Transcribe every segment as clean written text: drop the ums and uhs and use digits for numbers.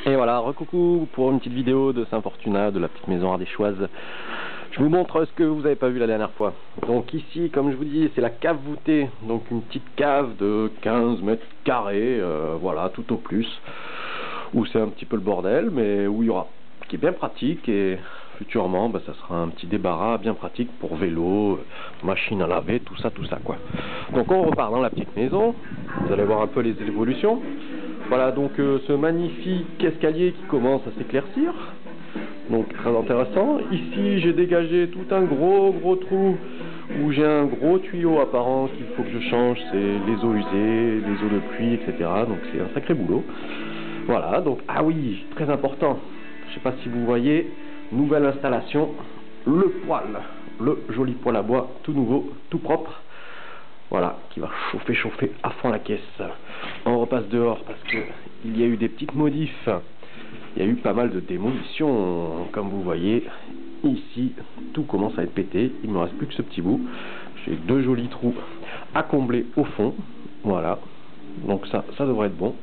Et voilà, recoucou pour une petite vidéo de Saint-Fortunat, de la petite maison ardéchoise. Je vous montre ce que vous n'avez pas vu la dernière fois. Donc ici, comme je vous dis, c'est la cave voûtée. Donc une petite cave de 15 mètres carrés, voilà, tout au plus. Où c'est un petit peu le bordel, mais où il y aura, qui est bien pratique. Et futurement, bah, ça sera un petit débarras bien pratique pour vélo, machine à laver, tout ça quoi. Donc on repart dans la petite maison. Vous allez voir un peu les évolutions. Voilà donc ce magnifique escalier qui commence à s'éclaircir, donc très intéressant. Ici j'ai dégagé tout un gros trou où j'ai un gros tuyau apparent qu'il faut que je change, c'est les eaux usées, les eaux de pluie, etc. Donc c'est un sacré boulot. Voilà, donc ah oui, très important, je sais pas si vous voyez, nouvelle installation, le poêle, le joli poêle à bois tout nouveau, tout propre. Voilà, qui va chauffer à fond la caisse. On repasse dehors parce que il y a eu des petites modifs. Il y a eu pas mal de démolitions, comme vous voyez. Ici, tout commence à être pété. Il ne me reste plus que ce petit bout. J'ai deux jolis trous à combler au fond. Voilà. Donc ça devrait être bon.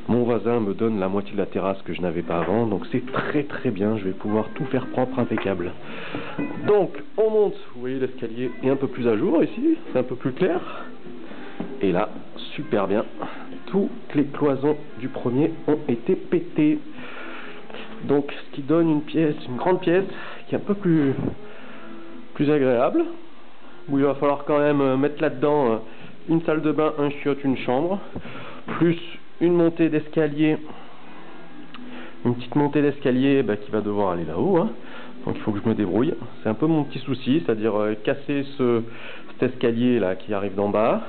Mon voisin me donne la moitié de la terrasse que je n'avais pas avant, donc c'est très bien, je vais pouvoir tout faire propre, impeccable. Donc on monte, vous voyez l'escalier est un peu plus à jour ici, c'est un peu plus clair. Et là, super bien, toutes les cloisons du premier ont été pétées. Donc ce qui donne une grande pièce, qui est un peu plus agréable, où il va falloir quand même mettre là-dedans une salle de bain, un chiotte, une chambre, plus une montée d'escalier, une petite montée d'escalier qui va devoir aller là-haut, hein. Donc il faut que je me débrouille. C'est un peu mon petit souci, c'est-à-dire casser cet escalier là qui arrive d'en bas,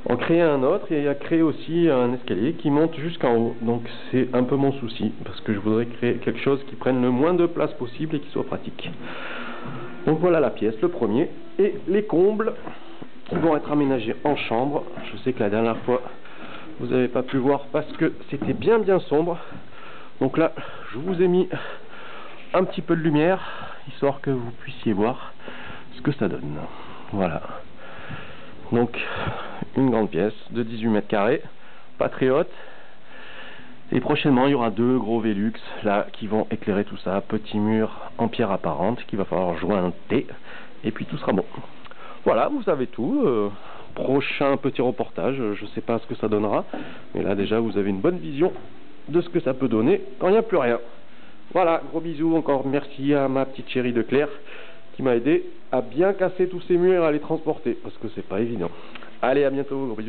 en créer un autre et créer aussi un escalier qui monte jusqu'en haut. Donc c'est un peu mon souci, parce que je voudrais créer quelque chose qui prenne le moins de place possible et qui soit pratique. Donc voilà la pièce, le premier, et les combles qui vont être aménagés en chambre. Je sais que la dernière fois vous n'avez pas pu voir parce que c'était bien sombre. Donc là, je vous ai mis un petit peu de lumière, histoire que vous puissiez voir ce que ça donne. Voilà. Donc, une grande pièce de 18 mètres carrés, pas très haute. Et prochainement, il y aura deux gros Velux là qui vont éclairer tout ça. Petit mur en pierre apparente qu'il va falloir joindre et puis tout sera bon. Voilà, vous savez tout. Prochain petit reportage, je ne sais pas ce que ça donnera, mais là déjà vous avez une bonne vision de ce que ça peut donner quand il n'y a plus rien. Voilà, gros bisous, encore merci à ma petite chérie de Claire qui m'a aidé à bien casser tous ces murs et à les transporter, parce que c'est pas évident. Allez, à bientôt, gros bisous.